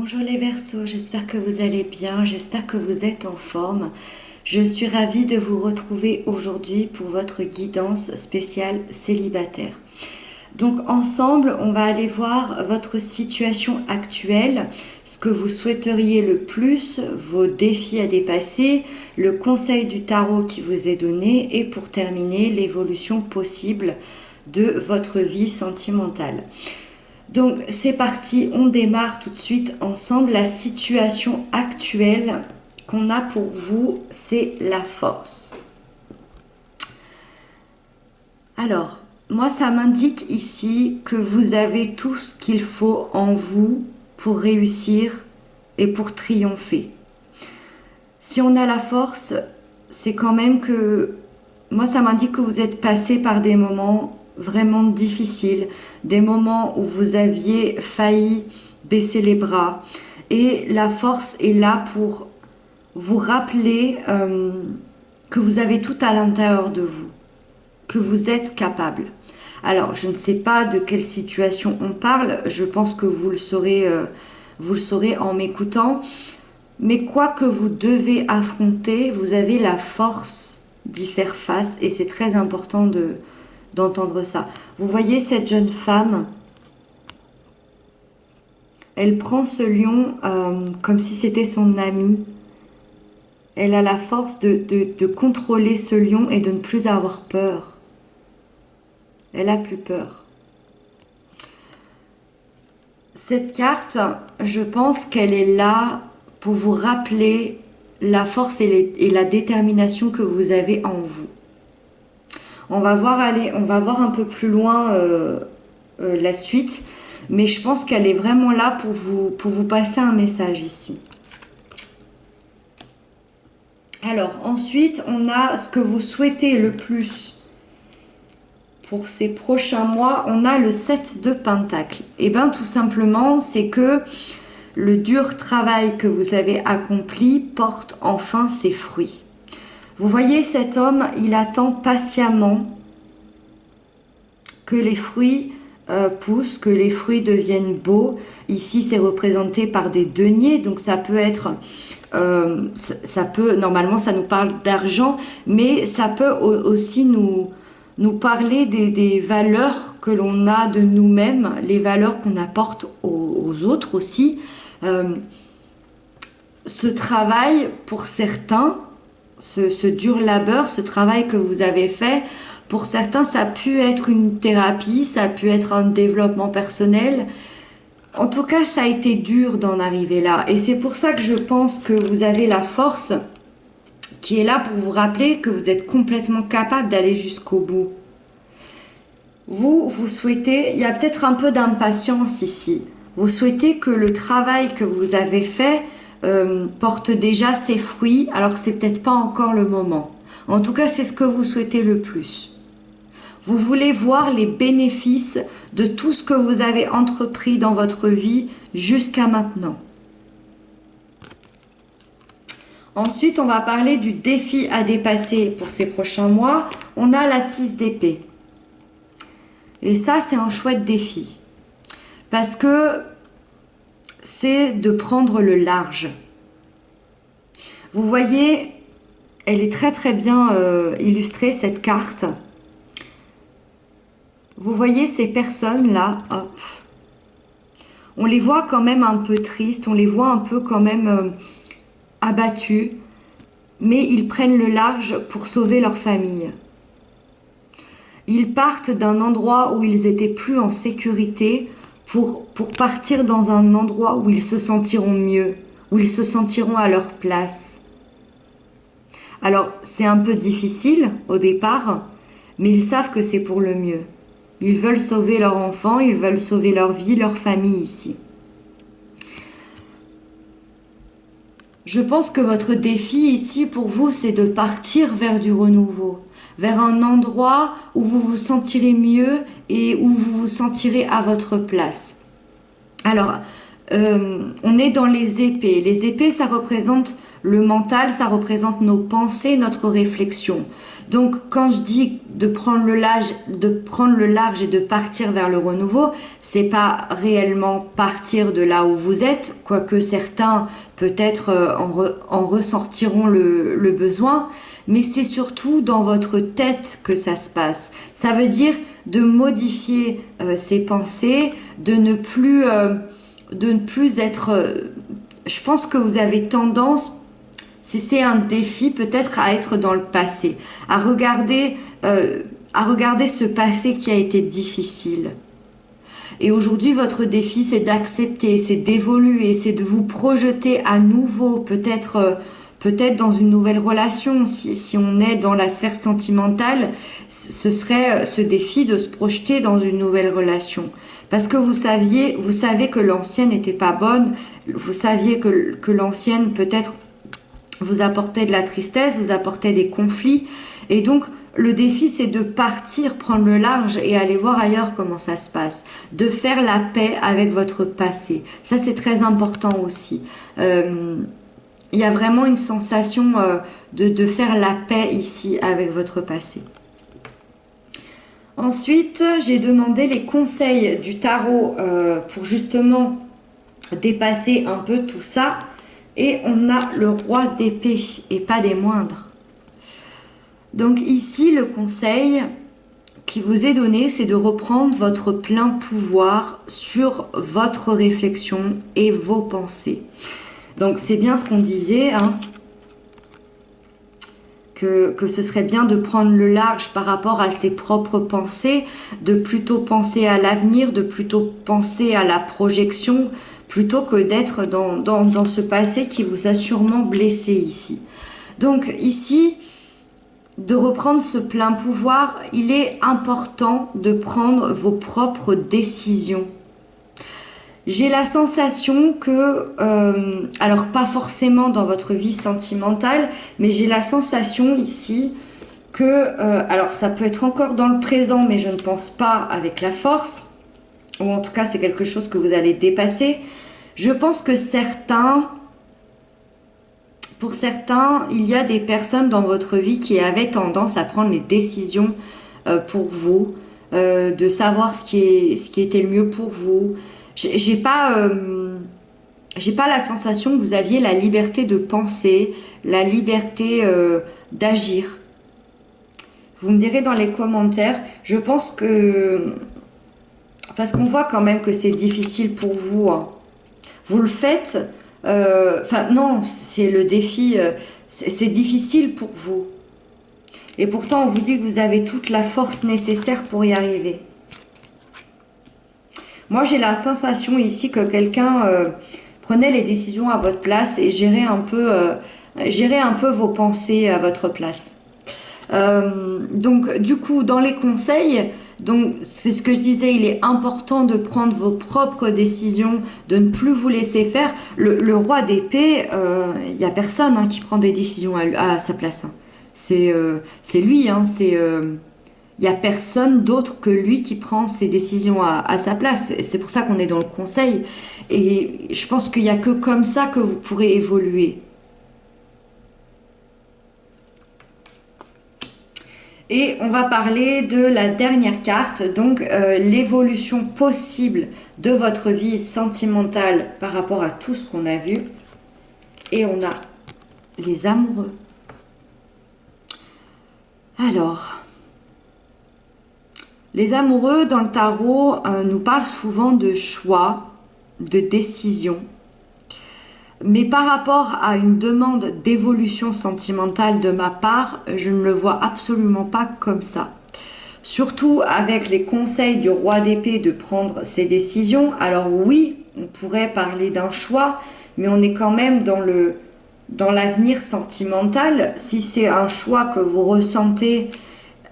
Bonjour les Verseaux, j'espère que vous allez bien, j'espère que vous êtes en forme. Je suis ravie de vous retrouver aujourd'hui pour votre guidance spéciale célibataire. Donc ensemble, on va aller voir votre situation actuelle, ce que vous souhaiteriez le plus, vos défis à dépasser, le conseil du tarot qui vous est donné et pour terminer, l'évolution possible de votre vie sentimentale. Donc c'est parti, on démarre tout de suite ensemble. La situation actuelle qu'on a pour vous, c'est la force. Alors, moi ça m'indique ici que vous avez tout ce qu'il faut en vous pour réussir et pour triompher. Si on a la force, c'est quand même que... Moi ça m'indique que vous êtes passé par des moments vraiment difficiles, des moments où vous aviez failli baisser les bras. Et la force est là pour vous rappeler que vous avez tout à l'intérieur de vous, que vous êtes capable. Alors, je ne sais pas de quelle situation on parle, je pense que vous le saurez en m'écoutant, mais quoi que vous devez affronter, vous avez la force d'y faire face et c'est très important d'entendre ça. Vous voyez cette jeune femme, elle prend ce lion comme si c'était son ami. Elle a la force de contrôler ce lion et de ne plus avoir peur. Elle a plus peur. Cette carte, je pense qu'elle est là pour vous rappeler la force et la détermination que vous avez en vous. On va voir un peu plus loin la suite, mais je pense qu'elle est vraiment là pour vous passer un message ici. Alors ensuite, on a ce que vous souhaitez le plus pour ces prochains mois. On a le 7 de Pentacles. Et bien tout simplement, c'est que le dur travail que vous avez accompli porte enfin ses fruits. Vous voyez cet homme, il attend patiemment que les fruits poussent, que les fruits deviennent beaux. Ici, c'est représenté par des deniers, donc ça peut être... normalement, ça nous parle d'argent, mais ça peut aussi nous parler des valeurs que l'on a de nous-mêmes, les valeurs qu'on apporte aux autres aussi. Ce travail, pour certains, ce dur labeur, ce travail que vous avez fait, pour certains, ça a pu être une thérapie, ça a pu être un développement personnel. En tout cas, ça a été dur d'en arriver là. Et c'est pour ça que je pense que vous avez la force qui est là pour vous rappeler que vous êtes complètement capable d'aller jusqu'au bout. Vous souhaitez, il y a peut-être un peu d'impatience ici. Vous souhaitez que le travail que vous avez fait porte déjà ses fruits, alors que c'est peut-être pas encore le moment. En tout cas, c'est ce que vous souhaitez le plus. Vous voulez voir les bénéfices de tout ce que vous avez entrepris dans votre vie jusqu'à maintenant. Ensuite, on va parler du défi à dépasser pour ces prochains mois. On a la 6 d'épée. Et ça, c'est un chouette défi. Parce que c'est de prendre le large. Vous voyez, elle est très très bien illustrée, cette carte. Vous voyez ces personnes-là, hop, on les voit quand même un peu tristes, on les voit un peu quand même abattus, mais ils prennent le large pour sauver leur famille. Ils partent d'un endroit où ils étaient plus en sécurité pour partir dans un endroit où ils se sentiront mieux, où ils se sentiront à leur place. Alors, c'est un peu difficile au départ, mais ils savent que c'est pour le mieux. Ils veulent sauver leur enfant, ils veulent sauver leur vie, leur famille ici. Je pense que votre défi ici pour vous, c'est de partir vers du renouveau, vers un endroit où vous vous sentirez mieux et où vous vous sentirez à votre place. Alors, on est dans les épées. Les épées, ça représente Le mental, ça représente nos pensées, notre réflexion. Donc, quand je dis de prendre le large et de partir vers le renouveau, c'est pas réellement partir de là où vous êtes, quoique certains peut-être en ressentiront le besoin, mais c'est surtout dans votre tête que ça se passe. Ça veut dire de modifier ses pensées, de ne plus être... je pense que vous avez tendance, si c'est un défi, peut-être à être dans le passé, à regarder ce passé qui a été difficile. Et aujourd'hui, votre défi, c'est d'accepter, c'est d'évoluer, c'est de vous projeter à nouveau, peut-être dans une nouvelle relation. Si on est dans la sphère sentimentale, ce serait ce défi de se projeter dans une nouvelle relation. Parce que vous savez que l'ancienne n'était pas bonne, vous saviez que l'ancienne peut-être vous apportait de la tristesse, vous apportait des conflits. Et donc, le défi, c'est de partir, prendre le large et aller voir ailleurs comment ça se passe. De faire la paix avec votre passé. Ça, c'est très important aussi. Il y a vraiment une sensation de faire la paix ici avec votre passé. Ensuite, j'ai demandé les conseils du tarot pour justement dépasser un peu tout ça. Et on a le roi d'épée, et pas des moindres. Donc ici, le conseil qui vous est donné, c'est de reprendre votre plein pouvoir sur votre réflexion et vos pensées. Donc c'est bien ce qu'on disait, hein, que ce serait bien de prendre le large par rapport à ses propres pensées, de plutôt penser à l'avenir, de plutôt penser à la projection, plutôt que d'être dans ce passé qui vous a sûrement blessé ici. Donc ici, de reprendre ce plein pouvoir, il est important de prendre vos propres décisions. J'ai la sensation que, alors pas forcément dans votre vie sentimentale, mais j'ai la sensation ici que, alors ça peut être encore dans le présent, mais je ne pense pas avec la force, ou en tout cas c'est quelque chose que vous allez dépasser. Je pense que pour certains, il y a des personnes dans votre vie qui avaient tendance à prendre les décisions pour vous, de savoir ce qui était le mieux pour vous. J'ai pas la sensation que vous aviez la liberté de penser, la liberté d'agir. Vous me direz dans les commentaires. Je pense que parce qu'on voit quand même que c'est difficile pour vous, hein. Vous le faites. Enfin non, c'est le défi. C'est difficile pour vous. Et pourtant, on vous dit que vous avez toute la force nécessaire pour y arriver. Moi, j'ai la sensation ici que quelqu'un prenait les décisions à votre place et gérait un peu vos pensées à votre place. Donc, du coup, dans les conseils, donc c'est ce que je disais, il est important de prendre vos propres décisions, de ne plus vous laisser faire. Le roi d'épée, il n'y a personne hein, qui prend des décisions à sa place. Hein. C'est lui, hein, il n'y a personne d'autre que lui qui prend ses décisions à sa place. C'est pour ça qu'on est dans le conseil. Et je pense qu'il n'y a que comme ça que vous pourrez évoluer. Et on va parler de la dernière carte, donc l'évolution possible de votre vie sentimentale par rapport à tout ce qu'on a vu. Et on a les amoureux. Alors... Les amoureux dans le tarot nous parlent souvent de choix, de décision. Mais par rapport à une demande d'évolution sentimentale de ma part, je ne le vois absolument pas comme ça. Surtout avec les conseils du roi d'épée de prendre ses décisions. Alors oui, on pourrait parler d'un choix, mais on est quand même dans l'avenir sentimental. Si c'est un choix que vous ressentez,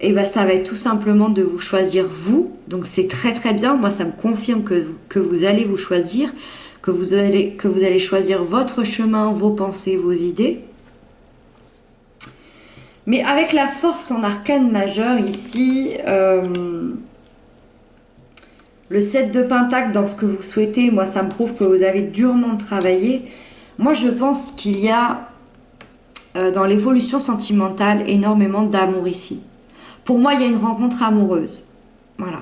et ben ça va être tout simplement de vous choisir vous. Donc c'est très très bien. Moi ça me confirme que vous allez vous choisir, que vous allez choisir votre chemin, vos pensées, vos idées. Mais avec la force en arcane majeur ici, le 7 de Pentacle dans ce que vous souhaitez, moi ça me prouve que vous avez durement travaillé. Moi je pense qu'il y a dans l'évolution sentimentale énormément d'amour ici. Pour moi, il y a une rencontre amoureuse. Voilà.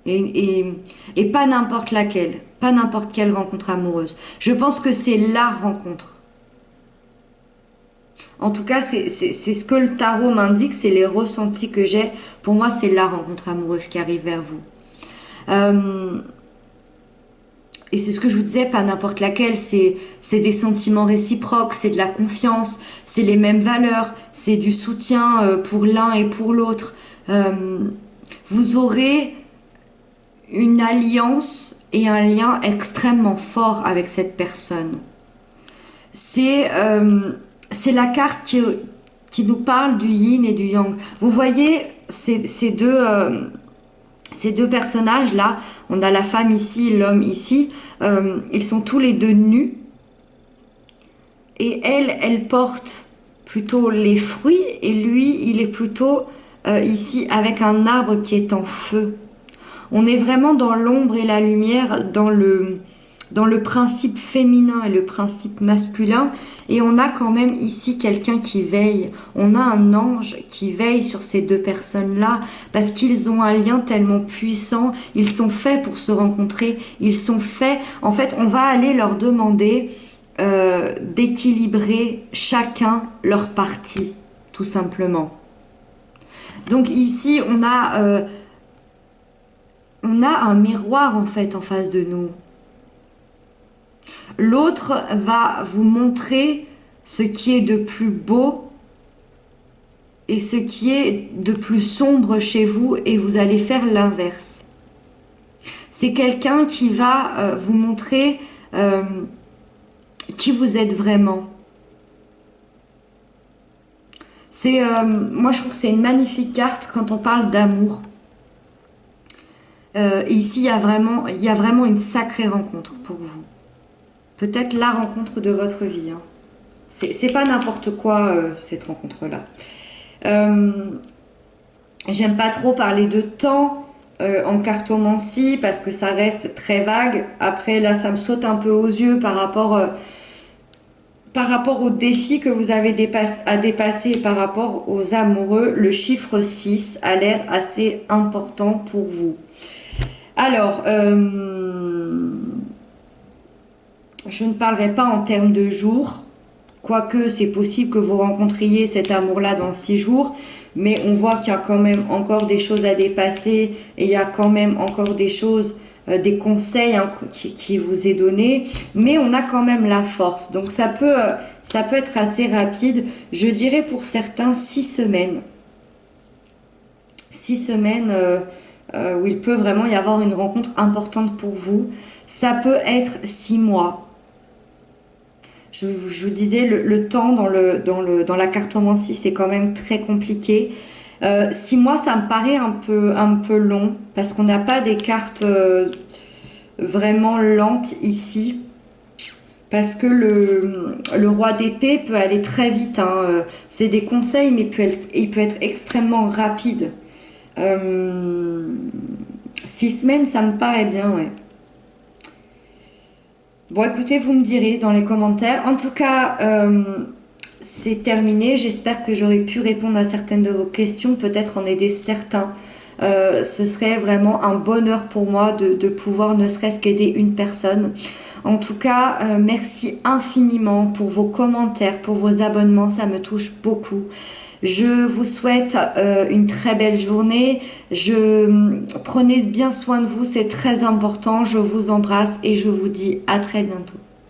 Et pas n'importe laquelle. Pas n'importe quelle rencontre amoureuse. Je pense que c'est la rencontre. En tout cas, c'est ce que le tarot m'indique, c'est les ressentis que j'ai. Pour moi, c'est la rencontre amoureuse qui arrive vers vous. Euh, et c'est ce que je vous disais, pas n'importe laquelle, c'est des sentiments réciproques, c'est de la confiance, c'est les mêmes valeurs, c'est du soutien pour l'un et pour l'autre. Euh, vous aurez une alliance et un lien extrêmement fort avec cette personne. C'est la carte qui nous parle du yin et du yang. Vous voyez ces deux personnages-là, on a la femme ici, l'homme ici, ils sont tous les deux nus. Et elle porte plutôt les fruits et lui, il est plutôt ici avec un arbre qui est en feu. On est vraiment dans l'ombre et la lumière, dans le principe féminin et le principe masculin. Et on a quand même ici quelqu'un qui veille. On a un ange qui veille sur ces deux personnes-là parce qu'ils ont un lien tellement puissant. Ils sont faits pour se rencontrer. Ils sont faits... En fait, on va aller leur demander d'équilibrer chacun leur partie, tout simplement. Donc ici, on a un miroir en fait en face de nous. L'autre va vous montrer ce qui est de plus beau et ce qui est de plus sombre chez vous et vous allez faire l'inverse. C'est quelqu'un qui va vous montrer qui vous êtes vraiment. Moi je trouve que c'est une magnifique carte quand on parle d'amour. Ici, il y a vraiment une sacrée rencontre pour vous. Peut-être la rencontre de votre vie. Hein. C'est pas n'importe quoi, cette rencontre-là. J'aime pas trop parler de temps en cartomancie parce que ça reste très vague. Après, là, ça me saute un peu aux yeux par rapport aux défis que vous avez à dépasser, par rapport aux amoureux. Le chiffre 6 a l'air assez important pour vous. Alors, je ne parlerai pas en termes de jours, quoique c'est possible que vous rencontriez cet amour-là dans 6 jours, mais on voit qu'il y a quand même encore des choses à dépasser et il y a quand même encore des choses, des conseils hein, qui vous est donné, mais on a quand même la force. Donc ça peut être assez rapide, je dirais pour certains 6 semaines. 6 semaines... où il peut vraiment y avoir une rencontre importante pour vous. Ça peut être 6 mois. Je vous disais, le temps dans la cartomancie, c'est quand même très compliqué. 6 mois, ça me paraît un peu long, parce qu'on n'a pas des cartes vraiment lentes ici. Parce que le roi d'épée peut aller très vite. Hein. C'est des conseils, mais il peut être extrêmement rapide. 6 semaines, ça me paraît bien, ouais. Bon, écoutez, vous me direz dans les commentaires. En tout cas, c'est terminé. J'espère que j'aurai pu répondre à certaines de vos questions, peut-être en aider certains. Ce serait vraiment un bonheur pour moi de pouvoir ne serait-ce qu'aider une personne. En tout cas, merci infiniment pour vos commentaires, pour vos abonnements, ça me touche beaucoup. Je vous souhaite une très belle journée. Prenez bien soin de vous, c'est très important. Je vous embrasse et je vous dis à très bientôt.